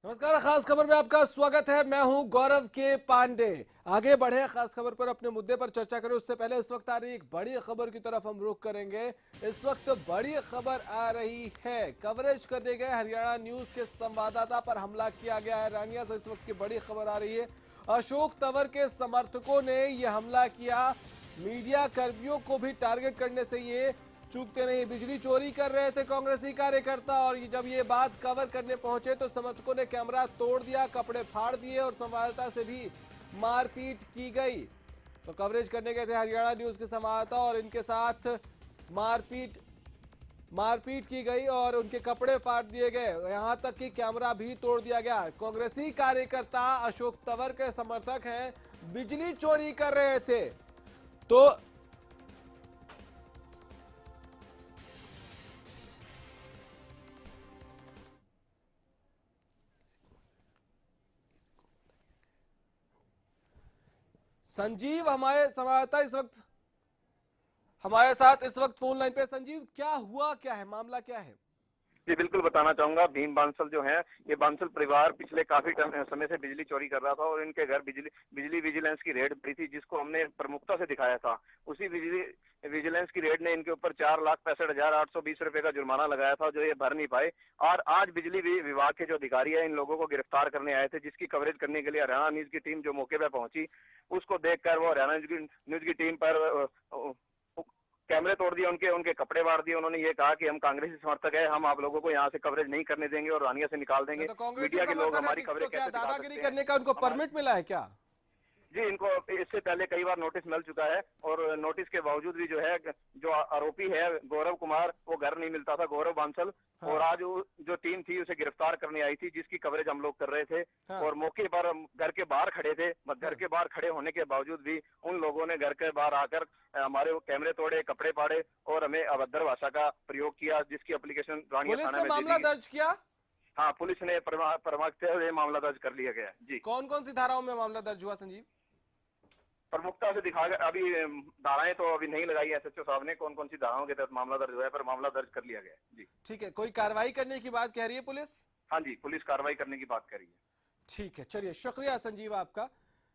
नमस्कार, खास खबर में आपका स्वागत है। मैं हूं गौरव के पांडे। आगे बढ़े खास खबर पर, अपने मुद्दे पर चर्चा करें उससे पहले इस वक्त आ रही एक बड़ी खबर की तरफ हम रुख करेंगे। इस वक्त बड़ी खबर आ रही है, कवरेज करने गए हरियाणा न्यूज के संवाददाता पर हमला किया गया है। रानिया से इस वक्त की बड़ी खबर आ रही है। अशोक तंवर के समर्थकों ने यह हमला किया। मीडिया कर्मियों को भी टारगेट करने से ये चूकते नहीं। बिजली चोरी कर रहे थे कांग्रेसी कार्यकर्ता, और जब ये बात कवर करने पहुंचे तो समर्थकों ने कैमरा तोड़ दिया, कपड़े फाड़ दिए और संवाददाता से भी मारपीट की गई। तो कवरेज करने गए थे हरियाणा न्यूज के संवाददाता और इनके साथ मारपीट की गई और उनके कपड़े फाड़ दिए गए, यहां तक कि कैमरा भी तोड़ दिया गया। कांग्रेसी कार्यकर्ता अशोक तंवर के समर्थक हैं, बिजली चोरी कर रहे थे। तो संजीव हमारे संवाददाता इस वक्त हमारे साथ इस वक्त फोन लाइन पे। संजीव, क्या हुआ, क्या है मामला, क्या है? जी बिल्कुल बताना चाहूंगा। भीम बांसल जो है, ये बांसल परिवार पिछले काफी समय से बिजली चोरी कर रहा था और इनके घर बिजली विजिलेंस की रेड पड़ी थी, जिसको हमने प्रमुखता से दिखाया था। उसी बिजली विजिलेंस की रेड ने इनके ऊपर 4,65,820 रुपए का जुर्माना लगाया था, जो ये भर नहीं पाए। और आज बिजली विभाग के जो अधिकारी है, इन लोगों को गिरफ्तार करने आए थे, जिसकी कवरेज करने के लिए हरियाणा न्यूज की टीम जो मौके पर पहुंची, उसको देखकर वो हरियाणा न्यूज की टीम पर कैमरे तोड़ दिए, उनके कपड़े फाड़ दिए। उन्होंने ये कहा कि हम कांग्रेसी समर्थक है, हम आप लोगों को यहाँ से कवरेज नहीं करने देंगे और रानिया से निकाल देंगे। तो मीडिया के लोग हमारी कवरेज क्या कैसे दिखा दादागिरी सकते हैं? करने का उनको परमिट मिला है क्या? जी, इनको इससे पहले कई बार नोटिस मिल चुका है और नोटिस के बावजूद भी जो है, जो आरोपी है गौरव कुमार, वो घर नहीं मिलता था, गौरव बांसल। हाँ। और आज जो टीम थी उसे गिरफ्तार करने आई थी, जिसकी कवरेज हम लोग कर रहे थे। हाँ। और मौके पर घर के बाहर खड़े थे। घर के बाहर खड़े होने के बावजूद भी उन लोगों ने घर के बाहर आकर हमारे कैमरे तोड़े, कपड़े फाड़े और हमें अभद्र भाषा का प्रयोग किया, जिसकी एप्लीकेशन रानिया थाना में मामला दर्ज किया। हाँ, पुलिस ने प्रमुखता मामला दर्ज कर लिया गया। जी, कौन कौन सी धाराओं में मामला दर्ज हुआ संजीव? प्रमुखता से दिखा गया। अभी धाराएं तो अभी नहीं लगाई एसएचओ साहब ने, कौन कौन सी धाराओं के तहत मामला दर्ज हुआ है, पर मामला दर्ज कर लिया गया। जी ठीक है। कोई कार्रवाई करने की बात कह रही है पुलिस? हाँ जी, पुलिस कार्रवाई करने की बात कर रही है। ठीक है, चलिए शुक्रिया संजीव आपका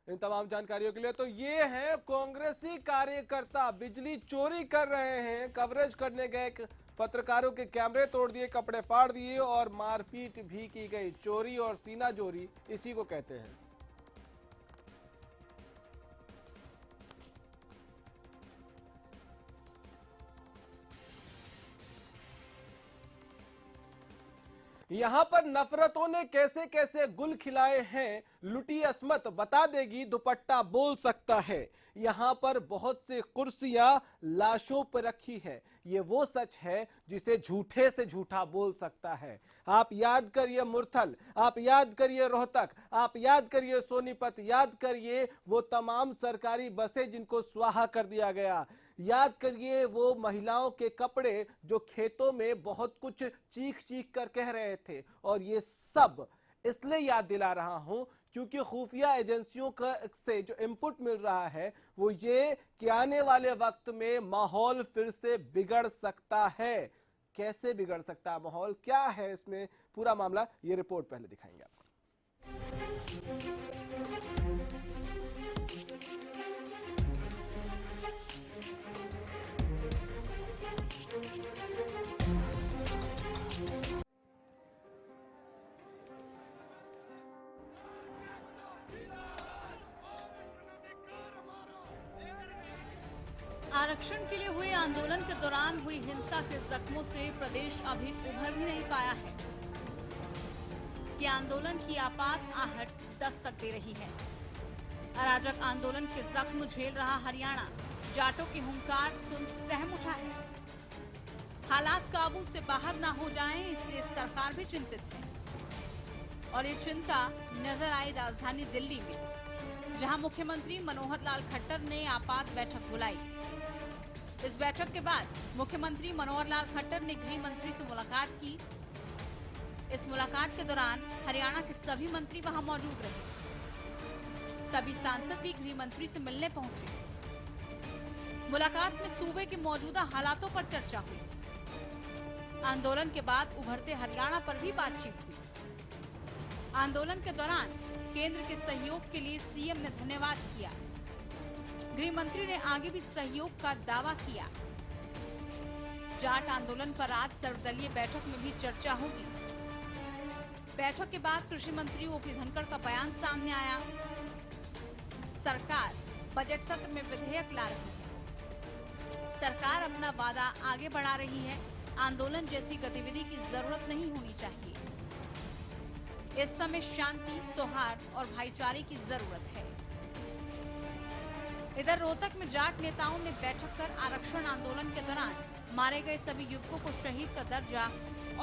इन तमाम जानकारियों के लिए। तो ये है कांग्रेसी कार्यकर्ता बिजली चोरी कर रहे हैं, कवरेज करने गए पत्रकारों के कैमरे तोड़ दिए, कपड़े फाड़ दिए और मारपीट भी की गई। चोरी और सीना जोरी इसी को कहते हैं। यहां पर नफरतों ने कैसे कैसे गुल खिलाए हैं, लुटी अस्मत बता देगी, दुपट्टा बोल सकता है। यहां पर बहुत से कुर्सियां लाशों पर रखी है, ये वो सच है जिसे झूठे से झूठा बोल सकता है। आप याद करिए मुरथल, आप याद करिए रोहतक, आप याद करिए सोनीपत, याद करिए वो तमाम सरकारी बसें जिनको स्वाहा कर दिया गया, याद करिए वो महिलाओं के कपड़े जो खेतों में बहुत कुछ चीख चीख कर कह रहे थे। और ये सब इसलिए याद दिला रहा हूं क्योंकि खुफिया एजेंसियों का से जो इनपुट मिल रहा है वो ये कि आने वाले वक्त में माहौल फिर से बिगड़ सकता है। कैसे बिगड़ सकता है माहौल, क्या है इसमें पूरा मामला, ये रिपोर्ट पहले दिखाएंगे आपको। आरक्षण के लिए हुए आंदोलन के दौरान हुई हिंसा के जख्मों से प्रदेश अभी उभर भी नहीं पाया है कि आंदोलन की आपात आहट दस्तक दे रही है। अराजक आंदोलन के जख्म झेल रहा हरियाणा जाटों की हुंकार सुन सहम उठा है। हालात काबू से बाहर ना हो जाएं, इसलिए सरकार भी चिंतित है। और ये चिंता नजर आई राजधानी दिल्ली में, जहां मुख्यमंत्री मनोहर लाल खट्टर ने आपात बैठक बुलाई। इस बैठक के बाद मुख्यमंत्री मनोहर लाल खट्टर ने गृह मंत्री से मुलाकात की। इस मुलाकात के दौरान हरियाणा के सभी मंत्री वहां मौजूद रहे। सभी सांसद भी गृह मंत्री से मिलने पहुंचे। मुलाकात में सूबे के मौजूदा हालातों पर चर्चा हुई। आंदोलन के बाद उभरते हरियाणा पर भी बातचीत हुई। आंदोलन के दौरान केंद्र के सहयोग के लिए सीएम ने धन्यवाद किया। गृह मंत्री ने आगे भी सहयोग का दावा किया। जाट आंदोलन पर आज सर्वदलीय बैठक में भी चर्चा होगी। बैठक के बाद कृषि मंत्री ओपी धनखड़ का बयान सामने आया। सरकार बजट सत्र में विधेयक ला रही है। सरकार अपना वादा आगे बढ़ा रही है। आंदोलन जैसी गतिविधि की जरूरत नहीं होनी चाहिए। इस समय शांति, सौहार्द और भाईचारे की जरूरत है। इधर रोहतक में जाट नेताओं ने बैठक कर आरक्षण आंदोलन के दौरान मारे गए सभी युवकों को शहीद का दर्जा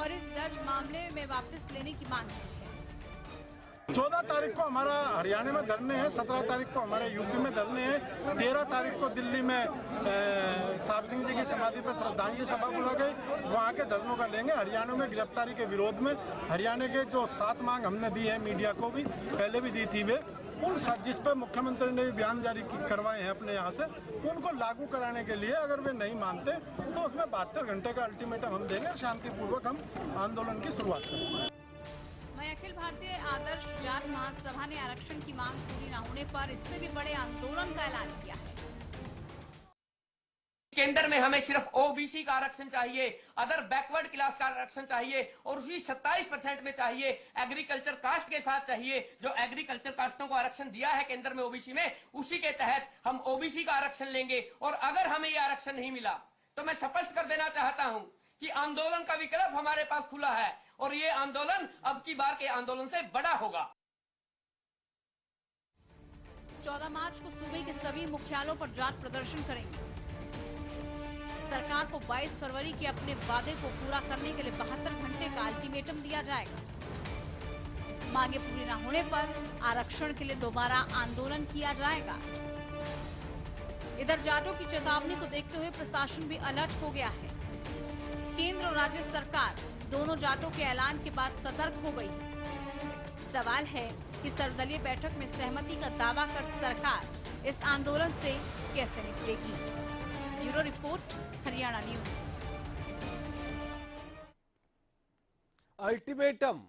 और इस दर्ज मामले में वापस लेने की मांग की है। 14 तारीख को हमारा हरियाणा में धरने हैं, 17 तारीख को हमारे यूपी में धरने हैं, 13 तारीख को दिल्ली में साहब सिंह जी की समाधि पर श्रद्धांजलि सभा बुला गई, वहाँ के धरनों का लेंगे। हरियाणा में गिरफ्तारी के विरोध में हरियाणा के जो 7 मांग हमने दी है, मीडिया को भी पहले भी दी थी, वे उन जिस पर मुख्यमंत्री ने बयान जारी करवाए हैं अपने यहाँ से, उनको लागू कराने के लिए अगर वे नहीं मानते तो उसमें 72 घंटे का अल्टीमेटम हम देंगे। शांतिपूर्वक हम आंदोलन की शुरुआत करेंगे। वहीं अखिल भारतीय आदर्श जाट महासभा ने आरक्षण की मांग पूरी न होने पर इससे भी बड़े आंदोलन का ऐलान किया है। केंद्र में हमें सिर्फ ओबीसी का आरक्षण चाहिए, अदर बैकवर्ड क्लास का आरक्षण चाहिए और उसी 27% में चाहिए। एग्रीकल्चर कास्ट के साथ चाहिए। जो एग्रीकल्चर कास्टों को आरक्षण दिया है केंद्र में ओबीसी में, उसी के तहत हम ओबीसी का आरक्षण लेंगे। और अगर हमें ये आरक्षण नहीं मिला तो मैं स्पष्ट कर देना चाहता हूं कि आंदोलन का विकल्प हमारे पास खुला है और ये आंदोलन अब की बार के आंदोलन से बड़ा होगा। 14 मार्च को सूबे के सभी मुख्यालयों पर जाट प्रदर्शन करेंगे। सरकार को 22 फरवरी के अपने वादे को पूरा करने के लिए 72 घंटे का अल्टीमेटम दिया जाएगा। मांगे पूरी न होने पर आरक्षण के लिए दोबारा आंदोलन किया जाएगा। इधर जाटों की चेतावनी को देखते हुए प्रशासन भी अलर्ट हो गया है। केंद्र और राज्य सरकार दोनों जाटों के ऐलान के बाद सतर्क हो गई है। सवाल है कि सर्वदलीय बैठक में सहमति का दावा कर सरकार इस आंदोलन से कैसे निपटेगी। Bureau report, Haryana news. Ultimatum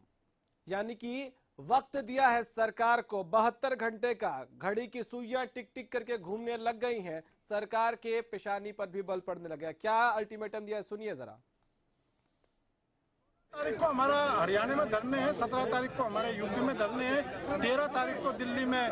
यानी कि वक्त दिया है सरकार को 72 घंटे का। घड़ी की सुइयां टिक टिक करके घूमने लग गई हैं। सरकार के पेशानी पर भी बल पड़ने लगा। क्या अल्टीमेटम दिया है, सुनिए जरा। तारीख को हमारा हरियाणा में धरने हैं, 17 तारीख को हमारे यूपी में धरने हैं, 13 तारीख को दिल्ली में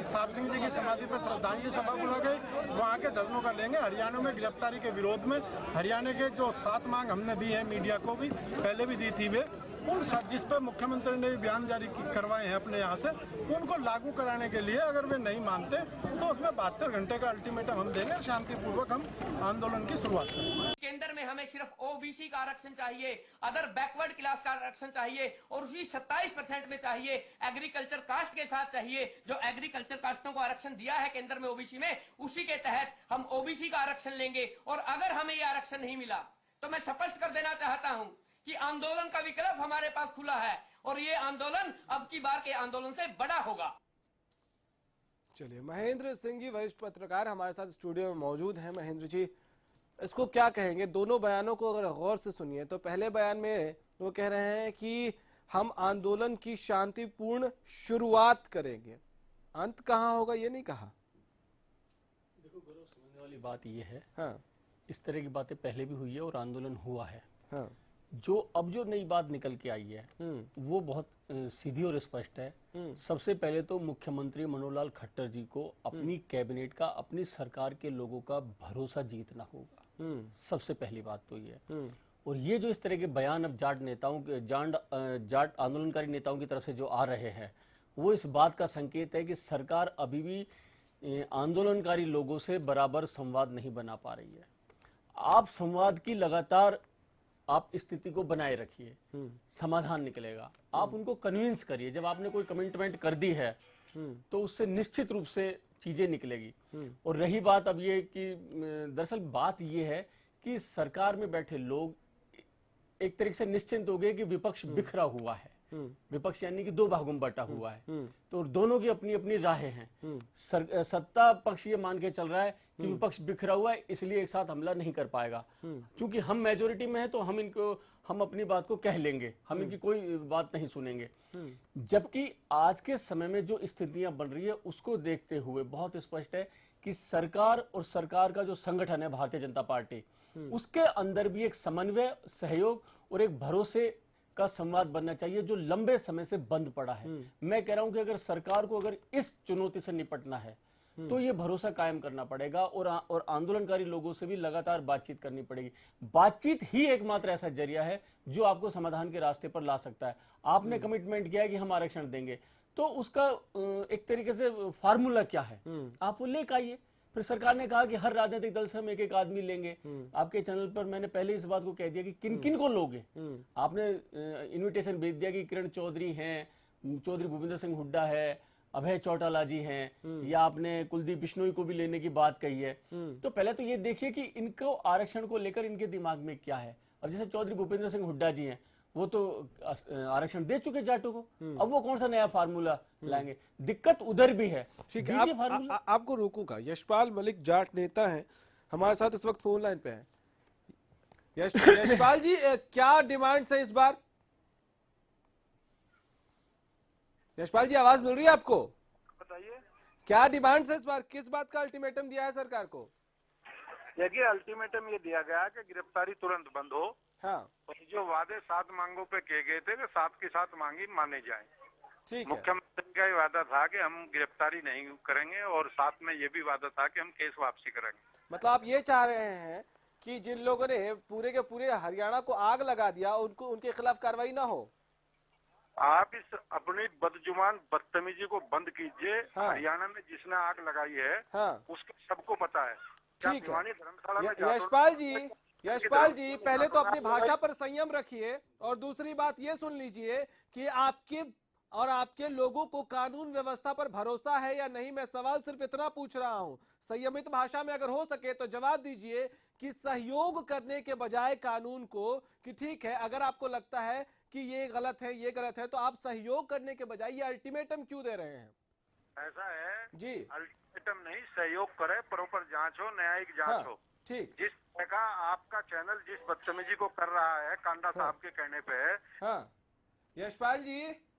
साहब सिंह जी की समाधि पर श्रद्धांजलि सभा बुला गई, वहाँ के धरनों का लेंगे। हरियाणा में गिरफ्तारी के विरोध में हरियाणा के जो 7 मांग हमने दी है, मीडिया को भी पहले भी दी थी, वे उन जिस पर मुख्यमंत्री ने बयान जारी करवाए हैं अपने यहाँ से, उनको लागू कराने के लिए अगर वे नहीं मानते तो उसमें 72 घंटे का अल्टीमेटम हम देंगे। शांतिपूर्वक हम आंदोलन की शुरुआत करेंगे। केंद्र में हमें सिर्फ ओबीसी का आरक्षण चाहिए, अदर बैकवर्ड क्लास का आरक्षण चाहिए और उसी 27% में चाहिए। एग्रीकल्चर कास्ट के साथ चाहिए। जो एग्रीकल्चर कास्टों को आरक्षण दिया है केंद्र में ओबीसी में, उसी के तहत हम ओबीसी का आरक्षण लेंगे। और अगर हमें ये आरक्षण नहीं मिला तो मैं स्पष्ट कर देना चाहता हूं कि आंदोलन का विकल्प हमारे पास खुला है और ये आंदोलन अब की बार के आंदोलन से बड़ा होगा। चलिए, महेंद्र सिंह जी वरिष्ठ पत्रकार हमारे साथ स्टूडियो में मौजूद हैं। महेंद्र जी, इसको क्या कहेंगे? दोनों बयानों को अगर गौर से सुनिए तो पहले बयान में वो कह रहे हैं कि हम आंदोलन की शांतिपूर्ण शुरुआत करेंगे, अंत कहाँ होगा ये नहीं कहा। देखो गौरव, समझने वाली बात ये है, हाँ, इस तरह की बातें पहले भी हुई है और आंदोलन हुआ है। हाँ, जो नई बात निकल के आई है वो बहुत सीधी और स्पष्ट है। सबसे पहले तो मुख्यमंत्री मनोहर लाल खट्टर जी को अपनी कैबिनेट का, अपनी सरकार के लोगों का भरोसा जीतना होगा। सबसे पहली बात तो ये है। और ये जो इस तरह के बयान अब जाट नेताओं के, जाट आंदोलनकारी नेताओं की तरफ से जो आ रहे हैं, वो इस बात का संकेत है कि सरकार अभी भी आंदोलनकारी लोगों से बराबर संवाद नहीं बना पा रही है। आप संवाद की लगातार आप स्थिति को बनाए रखिए, समाधान निकलेगा। आप उनको कन्विंस करिए। जब आपने कोई कमिटमेंट कर दी है तो उससे निश्चित रूप से चीजें निकलेगी। और रही बात अब ये कि दरअसल बात ये है कि सरकार में बैठे लोग एक तरीके से निश्चिंत हो गए कि विपक्ष बिखरा हुआ है, विपक्ष यानी कि दो भागों में बटा हुआ है, तो दोनों की अपनी अपनी राहें हैं। सत्ता पक्ष ये मान के चल रहा है कि विपक्ष बिखरा हुआ है, इसलिए एक साथ हमला नहीं कर पाएगा। क्योंकि हम मेजोरिटी में है तो हम अपनी बात को कह लेंगे, हम इनकी कोई बात नहीं सुनेंगे। जबकि आज के समय में जो स्थितियां बन रही है उसको देखते हुए बहुत स्पष्ट है कि सरकार और सरकार का जो संगठन है भारतीय जनता पार्टी, उसके अंदर भी एक समन्वय, सहयोग और एक भरोसे का संवाद बनना चाहिए जो लंबे समय से बंद पड़ा है। मैं कह रहा हूं कि अगर सरकार को अगर इस चुनौती से निपटना है तो ये भरोसा कायम करना पड़ेगा और आंदोलनकारी लोगों से भी लगातार बातचीत करनी पड़ेगी। बातचीत ही एकमात्र ऐसा जरिया है जो आपको समाधान के रास्ते पर ला सकता है। आपने कमिटमेंट किया है कि हम आरक्षण देंगे, तो उसका एक तरीके से फार्मूला क्या है, आप वो लेकर आइए। फिर सरकार ने कहा कि हर राजनीतिक दल से हम एक एक आदमी लेंगे। आपके चैनल पर मैंने पहले इस बात को कह दिया कि किन किन को लोगे। आपने इनविटेशन भेज दिया कि किरण चौधरी हैं, चौधरी भूपेंद्र सिंह हुड्डा है, अभय चौटाला जी हैं, या आपने कुलदीप बिश्नोई को भी लेने की बात कही है। तो पहले तो ये देखिए कि इनको आरक्षण को लेकर इनके दिमाग में क्या है। और जैसे चौधरी भूपेंद्र सिंह हुड्डा जी हैं, वो तो आरक्षण दे चुके जाटों को, अब वो कौन सा नया फार्मूला लाएंगे। दिक्कत उधर भी है। ठीक है, आपको रोकूंगा। यशपाल मलिक जाट नेता हैं, हमारे साथ इस वक्त फोन लाइन पे हैं। यशपाल जी, क्या डिमांड्स है इस बार? यशपाल जी, आवाज मिल रही है आपको? बताइए, क्या डिमांड्स है इस बार? किस बात का अल्टीमेटम दिया है सरकार को? देखिए, अल्टीमेटम ये दिया गया कि गिरफ्तारी तुरंत बंद हो। हाँ, और जो वादे 7 मांगों पे किए गए थे, वे 7 की 7 मांगी माने जाएं। ठीक है। मुख्यमंत्री का ये वादा था कि हम गिरफ्तारी नहीं करेंगे, और साथ में ये भी वादा था कि हम केस वापसी करेंगे। मतलब आप ये चाह रहे हैं कि जिन लोगों ने पूरे के पूरे हरियाणा को आग लगा दिया, उनके खिलाफ कार्रवाई ना हो? आप इस अपनी बदजुबान बदतमीजी को बंद कीजिए। हाँ। हरियाणा में जिसने आग लगाई है, हाँ, उसको सबको पता है। क्या ठीक है। भिवानी धर्मशाला में यशपाल जी पहले तो अपनी भाषा पर संयम रखिए, और दूसरी बात ये सुन लीजिए कि आपके लोगों को कानून व्यवस्था पर भरोसा है या नहीं। मैं सवाल सिर्फ इतना पूछ रहा हूं, संयमित भाषा में अगर हो सके तो जवाब दीजिए कि सहयोग करने के बजाय कानून को, कि ठीक है अगर आपको लगता है कि ये गलत है तो आप सहयोग करने के बजाय ये अल्टीमेटम क्यों दे रहे हैं? ऐसा है जी, अल्टीमेटम नहीं, सहयोग करे, प्रॉपर जांच हो, न्यायिक जांच हो। ठीक। जिस तरह का आपका चैनल जिस बदतमीजी को कर रहा है कांडा साहब के कहने पे, हाँ,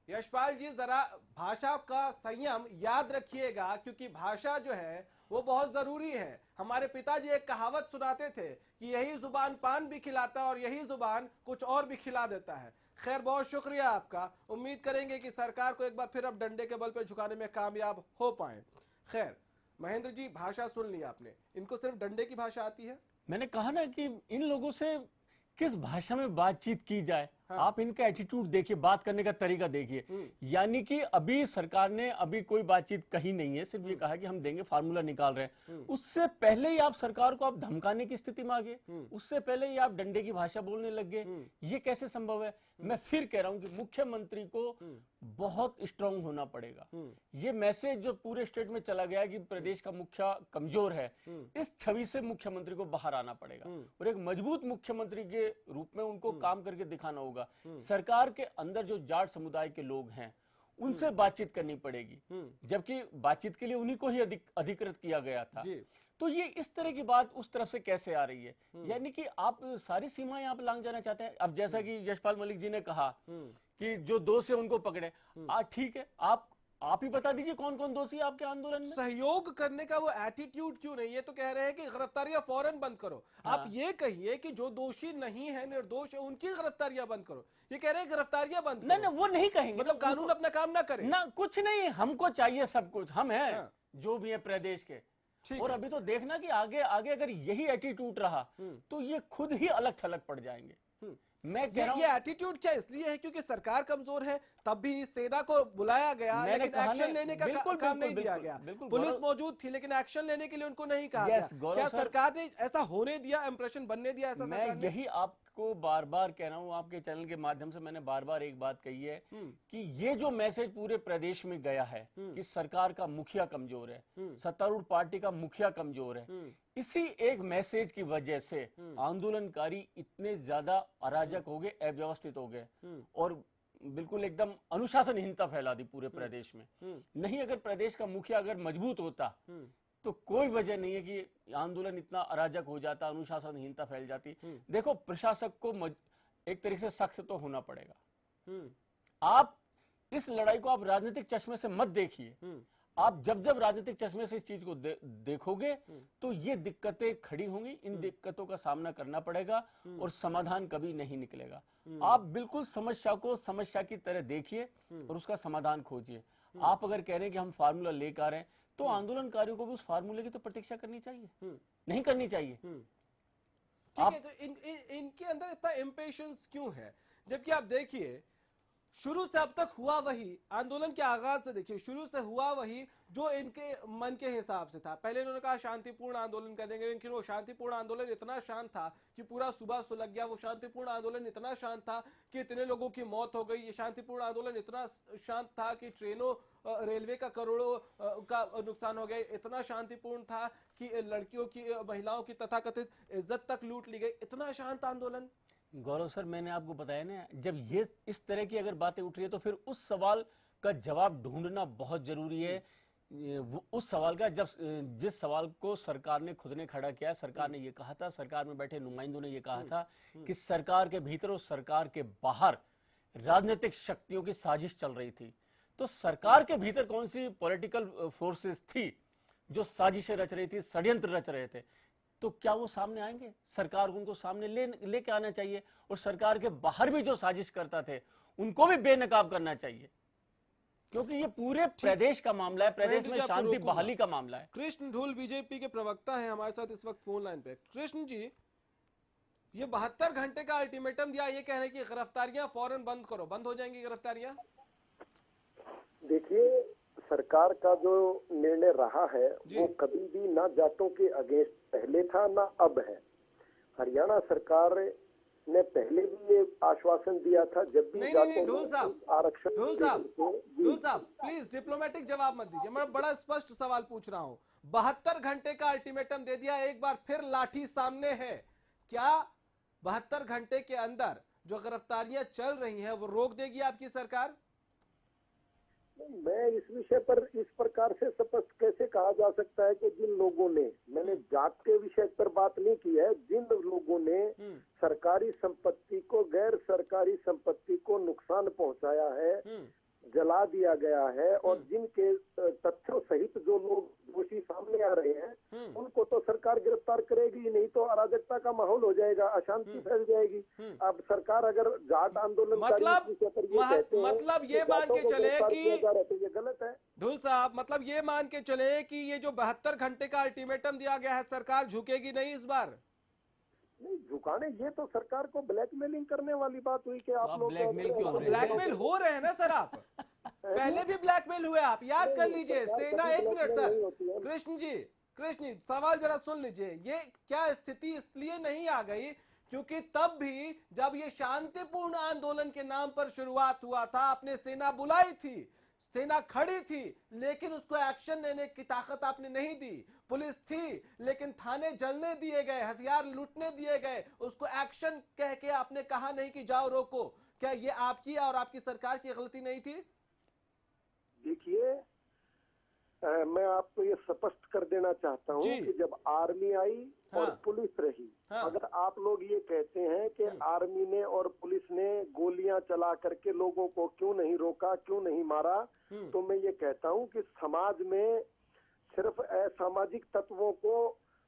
यशपाल जी जरा भाषा का संयम याद रखिएगा, क्योंकि भाषा जो है वो बहुत जरूरी है। हमारे पिताजी एक कहावत सुनाते थे कि यही जुबान पान भी खिलाता है और यही जुबान कुछ और भी खिला देता है। खैर, बहुत शुक्रिया आपका। उम्मीद करेंगे कि सरकार को एक बार फिर अब डंडे के बल पे झुकाने में कामयाब हो पाए। खैर, महेंद्र जी, भाषा सुन ली आपने, इनको सिर्फ डंडे की भाषा आती है? मैंने कहा ना कि इन लोगों से किस भाषा में बातचीत की जाए। हाँ। आप इनका एटीट्यूड देखिए, बात करने का तरीका देखिए। यानी कि अभी सरकार ने अभी कोई बातचीत कही नहीं है, सिर्फ ये कहा कि हम देंगे, फार्मूला निकाल रहे हैं। उससे पहले ही आप सरकार को आप धमकाने की स्थिति में आ गए, उससे पहले ही आप डंडे की भाषा बोलने लग गए। ये कैसे संभव है? मैं फिर कह रहा हूं कि मुख्यमंत्री को बहुत स्ट्रांग होना पड़ेगा। ये मैसेज जो पूरे स्टेट में चला गया कि प्रदेश का मुखिया कमजोर है, इस छवि से मुख्यमंत्री को बाहर आना पड़ेगा और एक मजबूत मुख्यमंत्री के रूप में उनको काम करके दिखाना होगा। सरकार के अंदर जो जाट समुदाय के लोग हैं उनसे बातचीत करनी पड़ेगी, जबकि बातचीत के लिए उन्हीं को ही अधिकृत किया गया था। तो ये इस तरह की बात उस तरफ से कैसे आ रही है? यानी कि आप सारी सीमाएं आप लांघ जाना चाहते हैं। अब जैसा कि यशपाल मलिक जी ने कहा कि जो दोषी है उनको पकड़े, ठीक है, आप ही बता दीजिए कौन कौन दोषी है आपके आंदोलन में। सहयोग करने का वो एटीट्यूड क्यों नहीं? ये तो कह रहे हैं कि गिरफ्तारियां फौरन बंद करो। हाँ। आप ये कहिए कि जो दोषी नहीं है, निर्दोष है, उनकी गिरफ्तारियां बंद करो। ये कह रहे हैं गिरफ्तारियां बंद करो। नहीं, वो नहीं कहेंगे। मतलब कानून अपना काम ना करे ना, कुछ नहीं, हमको चाहिए सब कुछ, हम हैं जो भी है प्रदेश के। और अभी तो देखना कि आगे आगे अगर यही एटीट्यूड रहा तो ये खुद ही अलग थलग पड़ जाएंगे। मैं कह रहा हूं, ये एटीट्यूड क्या इसलिए है क्योंकि सरकार कमजोर है, तब भी सेना को बुलाया गया मैंने लेकिन कहा एक्शन ना, लेने का बिल्कुल, काम नहीं बिल्कुल, दिया बिल्कुल, गया। बिल्कुल, पुलिस गौरव- मौजूद थी लेकिन एक्शन लेने के लिए उनको नहीं कहा Yes, गया। गौरव क्या सर, सरकार ने ऐसा होने दिया, इंप्रेशन बनने दिया ऐसा मैं सरकार ने? यही आपको बार बार कह रहा हूं, आपके चैनल के माध्यम से मैंने बार बार एक बात कही है कि ये जो मैसेज पूरे प्रदेश में गया है कि सरकार का मुखिया कमजोर है, सत्तारूढ़ पार्टी का मुखिया कमजोर है, इसी एक मैसेज की वजह से आंदोलनकारी इतने ज्यादा अराजक हो गए, अव्यवस्थित हो गए और बिल्कुल एकदम अनुशासनहीनता फैला दी पूरे प्रदेश में। नहीं, अगर प्रदेश का मुखिया अगर मजबूत होता तो कोई वजह नहीं है कि आंदोलन इतना अराजक हो जाता, अनुशासनहीनता फैल जाती। देखो, प्रशासक को एक तरीके से सख्त तो होना पड़ेगा। आप इस लड़ाई को आप राजनीतिक चश्मे से मत देखिए। आप जब जब राजनीतिक चश्मे से इस चीज को देखोगे तो ये दिक्कतें खड़ी होंगी, इन दिक्कतों का सामना करना पड़ेगा और समाधान कभी नहीं निकलेगा। आप बिल्कुल समस्या को समस्या की तरह देखिए और उसका समाधान खोजिए। आप अगर कह रहे हैं कि हम फार्मूला लेकर आ रहे हैं तो आंदोलनकारियों को भी उस फार्मूले की तो प्रतीक्षा करनी चाहिए, नहीं करनी चाहिए। ठीक है, तो इनके अंदर इतना इम्पेशंस क्यों है? जबकि आप देखिए शुरू से अब तक हुआ वही, आंदोलन के आगाज से देखिए शुरू से हुआ वही जो इनके मन के हिसाब से था। पहले इन्होंने कहा शांतिपूर्ण आंदोलन करेंगे, लेकिन वो शांतिपूर्ण आंदोलन इतना शांत था कि पूरा सुबह सुलग गया। वो शांतिपूर्ण आंदोलन इतना शांत था कि इतने लोगों की मौत हो गई। ये शांतिपूर्ण आंदोलन इतना शांत था कि ट्रेनों, रेलवे का करोड़ों का नुकसान हो गया। इतना शांतिपूर्ण था कि लड़कियों की, महिलाओं की तथाकथित इज्जत तक लूट ली गई। इतना शांत आंदोलन। गौरव सर, मैंने आपको बताया ना, जब ये इस तरह की अगर बातें उठ रही है तो फिर उस सवाल का जवाब ढूंढना बहुत जरूरी है। उस सवाल का, जब जिस सवाल को सरकार ने खुद ने खड़ा किया, सरकार ने ये कहा था, सरकार में बैठे नुमाइंदों ने ये कहा था कि सरकार के भीतर और सरकार के बाहर राजनीतिक शक्तियों की साजिश चल रही थी। तो सरकार के भीतर कौन सी पॉलिटिकल फोर्सेस थी जो साजिशें रच रही थी, षड्यंत्र रच रहे थे, तो क्या वो सामने आएंगे? सरकार को उनको सामने लेके आना चाहिए और सरकार के बाहर भी जो साजिश करता थे उनको भी बेनकाब करना चाहिए, क्योंकि ये पूरे प्रदेश का मामला है, प्रदेश में शांति बहाली का मामला है। कृष्ण ढूल बीजेपी के प्रवक्ता हैं हमारे साथ इस वक्त फोन लाइन पे। कृष्ण जी, ये 72 घंटे का अल्टीमेटम दिया, ये कह रहे हैं कि गिरफ्तारियां फौरन बंद करो। बंद हो जाएंगी गिरफ्तारियां? देखिए, सरकार का जो निर्णय रहा है वो कभी भी ना जाटों के अगेंस्ट पहले था ना अब है। हरियाणा सरकार ने पहले भी ये आश्वासन दिया था, जब भी नहीं, ढोल साहब, आरक्षण, ढोल साहब प्लीज डिप्लोमेटिक जवाब मत दीजिए। मैं बड़ा स्पष्ट सवाल पूछ रहा हूं। 72 घंटे का अल्टीमेटम दे दिया, एक बार फिर लाठी सामने है। क्या 72 घंटे के अंदर जो गिरफ्तारियां चल रही हैं वो रोक देगी आपकी सरकार? मैं इस विषय पर इस प्रकार से स्पष्ट कैसे कहा जा सकता है कि जिन लोगों ने, मैंने जात के विषय पर बात नहीं की है, जिन लोगों ने सरकारी संपत्ति को, गैर सरकारी संपत्ति को नुकसान पहुंचाया है, जला दिया गया है, और जिनके तथ्यों सहित जो लोग दोषी सामने आ रहे हैं उनको तो सरकार गिरफ्तार करेगी, नहीं तो अराजकता का माहौल हो जाएगा, अशांति फैल जाएगी। अब सरकार अगर जाट आंदोलन मतलब ये मान के चले कि तो ये गलत है। ढुल साहब, मतलब ये मान के चले कि ये जो 72 घंटे का अल्टीमेटम दिया गया है, सरकार झुकेगी नहीं इस बार? नहीं झुकाने, ये तो सरकार को ब्लैकमेलिंग करने वाली बात हुई कि आप लोग ब्लैकमेल हो रहे हैं ना सर। आप पहले भी ब्लैकमेल हुए, आप याद कर लीजिए। सेना, एक मिनट सर, कृष्ण जी सवाल जरा सुन लीजिए। ये क्या स्थिति इसलिए नहीं आ गई क्योंकि तब भी जब ये शांतिपूर्ण आंदोलन के नाम पर शुरुआत हुआ था, आपने सेना बुलाई थी, सेना खड़ी थी, लेकिन उसको एक्शन लेने की ताकत आपने नहीं दी। पुलिस थी लेकिन थाने जलने दिए गए, हथियार लूटने दिए गए, उसको एक्शन कह के आपने कहा नहीं कि जाओ रोको। क्या ये आपकी और आपकी सरकार की गलती नहीं थी? देखिए, मैं आपको ये स्पष्ट कर देना चाहता हूँ कि जब आर्मी आई और पुलिस रही, अगर आप लोग ये कहते हैं कि आर्मी ने और पुलिस ने गोलियां चला करके लोगों को क्यों नहीं रोका, क्यों नहीं मारा, तो मैं ये कहता हूँ कि समाज में सिर्फ असामाजिक तत्वों को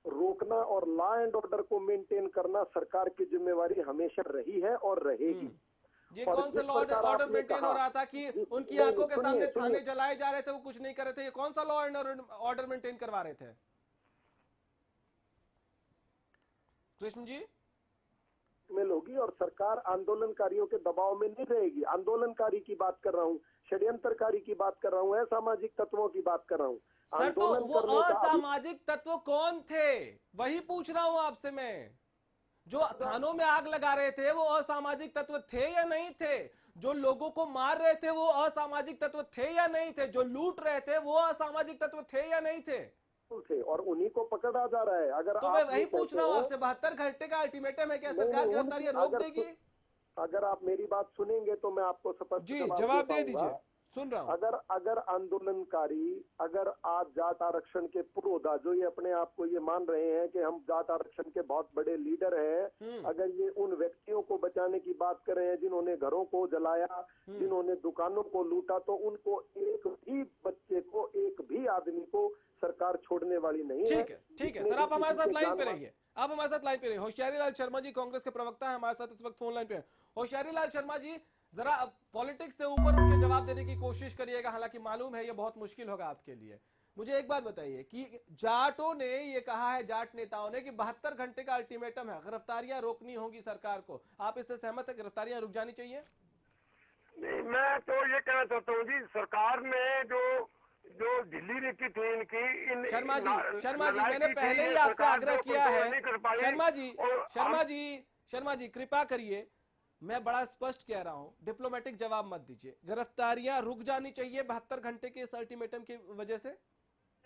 रोकना और लॉ एंड ऑर्डर को मेंटेन करना सरकार की जिम्मेवारी हमेशा रही है और रहेगी। ये कौन सा लॉ ऑर्डर मेंटेन हो रहा था कि उनकी आंखों के सामने थाने जलाए जा रहे थे, वो कुछ नहीं कर रहे थे? ये कौन सा लॉ एंड ऑर्डर मेंटेन करवा रहे थे? कृष्ण जी में होगी रहेगी और सरकार आंदोलनकारियों के दबाव में नहीं रहेगी। आंदोलनकारी की बात कर रहा हूँ, षड्यंत्रकारी की बात कर रहा हूँ, असामाजिक तत्वों की बात कर रहा हूँ। सर तो वो असामाजिक तत्व कौन थे, वही पूछ रहा हूँ आपसे मैं। जो थानों में आग लगा रहे थे वो असामाजिक तत्व थे या नहीं थे? जो लोगों को मार रहे थे वो असामाजिक तत्व थे या नहीं थे? जो लूट रहे थे वो असामाजिक तत्व थे या नहीं थे? थे और उन्हीं को पकड़ा जा रहा है। अगर तो मैं वही पूछ रहा हूँ आपसे, 72 घंटे का अल्टीमेटम है, क्या सरकार गिरफ्तारियां रोक देगी? अगर आप मेरी बात सुनेंगे तो मैं आपको स्पष्ट जी जवाब दे दीजिए, सुन रहा हूँ। अगर आंदोलनकारी अगर आज जाट आरक्षण के पुरोधा जो ये अपने आप को ये मान रहे हैं कि हम जाट आरक्षण के बहुत बड़े लीडर हैं, अगर ये उन व्यक्तियों को बचाने की बात कर रहे हैं जिन्होंने घरों को जलाया, जिन्होंने दुकानों को लूटा, तो उनको एक भी बच्चे को, एक भी आदमी को सरकार छोड़ने वाली नहीं है। ठीक है सर, आप हमारे साथ लाइन पे रहिए, आप हमारे साथ लाइन पे रहिए। होशियारी लाल शर्मा जी कांग्रेस के प्रवक्ता है हमारे साथ इस वक्त फोन लाइन पे। होशियारी लाल शर्मा जी, जरा पॉलिटिक्स से ऊपर उठ के जवाब देने की कोशिश करिएगा, हालांकि मालूम है ये बहुत मुश्किल होगा आपके लिए। मुझे एक बात बताइए कि जाटों ने ये कहा है, जाट नेताओं ने, कि 72 घंटे का अल्टीमेटम है, गिरफ्तारियां रोकनी होगी सरकार को। आप इससे सहमत है, गिरफ्तारियां रुक जानी चाहिए? नहीं, मैं तो ये कहना चाहता हूँ जी, सरकार में जो ढीली नीति थी इनकी, शर्मा जी मैंने पहले ही आपसे आग्रह किया है। शर्मा जी कृपा करिए, मैं बड़ा स्पष्ट कह रहा हूं, डिप्लोमेटिक जवाब मत दीजिए। गिरफ्तारियां रुक जानी चाहिए 72 घंटे के इस अल्टीमेटम की वजह से?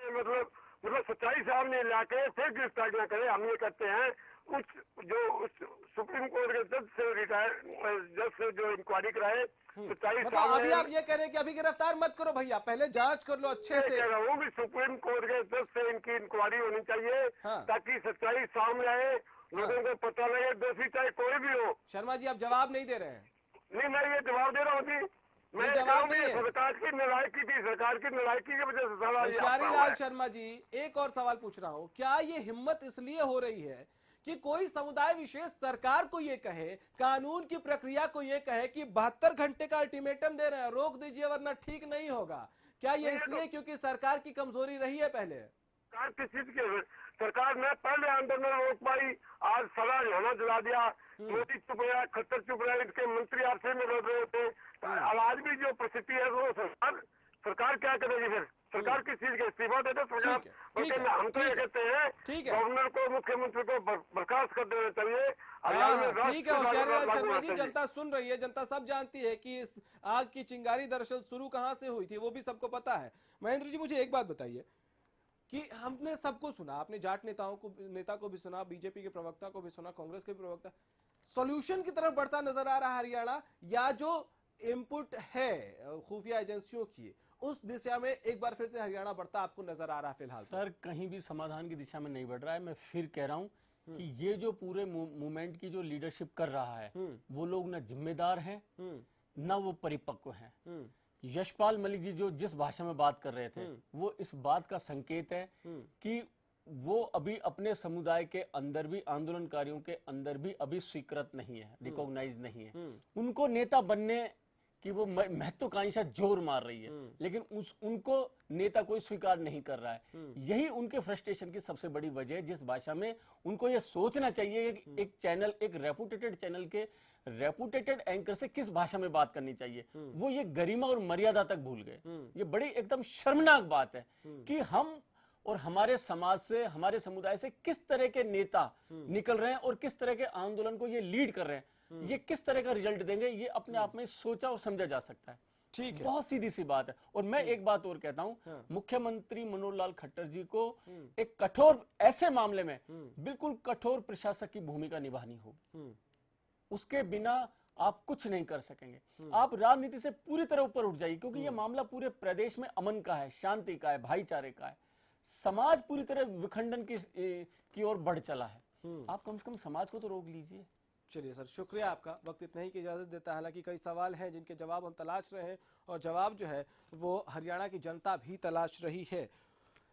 मतलब सच्चाई सामने लाके फिर गिरफ्तारियां करें, हम ये कहते हैं। उस सुप्रीम कोर्ट के जज से जज से जो इंक्वायरी कराए, सच्चाई मतलब अभी आप ये कह रहे हैं कि अभी गिरफ्तार मत करो भैया, पहले जांच कर लो अच्छे से। कह रहा हूँ कि सुप्रीम कोर्ट के जज से इनकी इंक्वायरी होनी चाहिए, ताकि सच्चाई सामने आए, लोगों को पता लगे, दोषी चाहे कोई भी हो। शर्मा जी आप जवाब नहीं दे रहे हैं। नहीं, मैं ये जवाब दे रहा हूँ जी, मैं जवाब नहीं है। सरकार की नालायकी थी, सरकार की नालायकी की वजह से सारा होशियारी लाल शर्मा जी, एक और सवाल पूछ रहा हूँ, क्या ये हिम्मत इसलिए हो रही है कि कोई समुदाय विशेष सरकार को ये कहे, कानून की प्रक्रिया को ये कहे कि 72 घंटे का अल्टीमेटम दे रहे हैं, रोक दीजिए वरना ठीक नहीं होगा? क्या ये इसलिए क्योंकि सरकार की कमजोरी रही है पहले? सरकार किस चीज की? सरकार ने पहले आंदोलन रोक पाई, आज सारा हरियाणा जला दिया, मोदी चुप रहा, खट्टर चुप रहा, इसके मंत्री आपसे में लड़ रहे होते। आज भी जो परिस्थिति है वो सरकार क्या करेगी फिर? सरकार किस चीज का इस्तीफा देते सरकार? हम तो ये कहते हैं गवर्नर को, मुख्यमंत्री को बर्खास्त कर देना चाहिए। ठीक है होशियारी लाल शर्मा जी, जनता सुन रही है, जनता सब जानती है कि इस आग की चिंगारी दरअसल शुरू कहां से हुई थी, वो भी सबको पता है। महेंद्र जी मुझे एक बात बताइए कि हमने सबको सुना, आपने जाट नेता को भी सुना, बीजेपी के प्रवक्ता को भी सुना, कांग्रेस के भी प्रवक्ता, सॉल्यूशन की तरफ बढ़ता नजर आ रहा है हरियाणा, या जो इनपुट है खुफिया एजेंसियों की उस दिशा में एक बार फिर से हरियाणा बढ़ता आपको नजर आ रहा है फिलहाल? सर कहीं भी समाधान की दिशा में नहीं बढ़ रहा है। मैं फिर कह रहा हूँ कि ये जो पूरे मूवमेंट की जो लीडरशिप कर रहा है वो लोग ना जिम्मेदार हैं ना वो परिपक्व हैं। यशपाल मलिक जी जो जिस भाषा में बात कर रहे थे वो इस बात का संकेत है कि वो अभी अपने समुदाय के अंदर भी, आंदोलनकारियों के अंदर भी अभी स्वीकृत नहीं है, रिकॉग्नाइज नहीं है। उनको नेता बनने कि वो महत्वाकांक्षा जोर मार रही है, लेकिन उनको नेता कोई स्वीकार नहीं कर रहा है। यही उनके फ्रस्ट्रेशन की सबसे बड़ी वजह है, जिस भाषा में उनको ये सोचना चाहिए कि एक चैनल, एक रेपुटेटेड चैनल के रेपुटेटेड एंकर से किस भाषा में बात करनी चाहिए, वो ये गरिमा और मर्यादा तक भूल गए। ये बड़ी एकदम शर्मनाक बात है कि हम और हमारे समाज से, हमारे समुदाय से किस तरह के नेता निकल रहे हैं और किस तरह के आंदोलन को ये लीड कर रहे हैं, ये किस तरह का रिजल्ट देंगे, ये अपने आप में सोचा और समझा जा सकता है। ठीक है, बहुत सीधी सी बात है। और मैं एक बात और कहता हूं, मुख्यमंत्री मनोहर लाल खट्टर जी को एक कठोर, ऐसे मामले में बिल्कुल कठोर प्रशासक की भूमिका निभानी होगी। उसके बिना आप कुछ नहीं कर सकेंगे। आप राजनीति से पूरी तरह ऊपर उठ जाइए, क्योंकि ये मामला पूरे प्रदेश में अमन का है, शांति का है, भाईचारे का है। समाज पूरी तरह विखंडन की ओर बढ़ चला है। आप कम से कम समाज को तो रोक लीजिए। चलिए सर, शुक्रिया आपका, वक्त इतना ही की इजाजत देता है। हालांकि कई सवाल हैं जिनके जवाब हम तलाश रहे हैं और जवाब जो है वो हरियाणा की जनता भी तलाश रही है।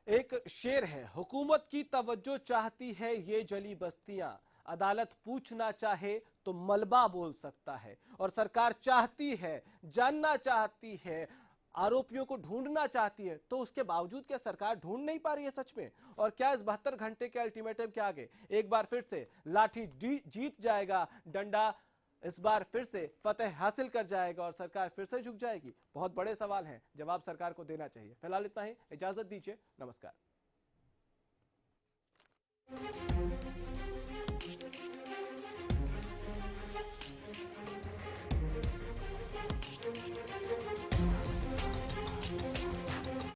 एक शेर है, हुकूमत की तवज्जो चाहती है ये जली बस्तियां, अदालत पूछना चाहे तो मलबा बोल सकता है। और सरकार चाहती है, जानना चाहती है आरोपियों को ढूंढना चाहती है, तो उसके बावजूद क्या सरकार ढूंढ नहीं पा रही है सच में? और क्या इस 72 घंटे के अल्टीमेटम के आगे एक बार फिर से लाठी जीत जाएगा, डंडा इस बार फिर से फतेह हासिल कर जाएगा और सरकार फिर से झुक जाएगी? बहुत बड़े सवाल हैं, जवाब सरकार को देना चाहिए। फिलहाल इतना ही, इजाजत दीजिए, नमस्कार।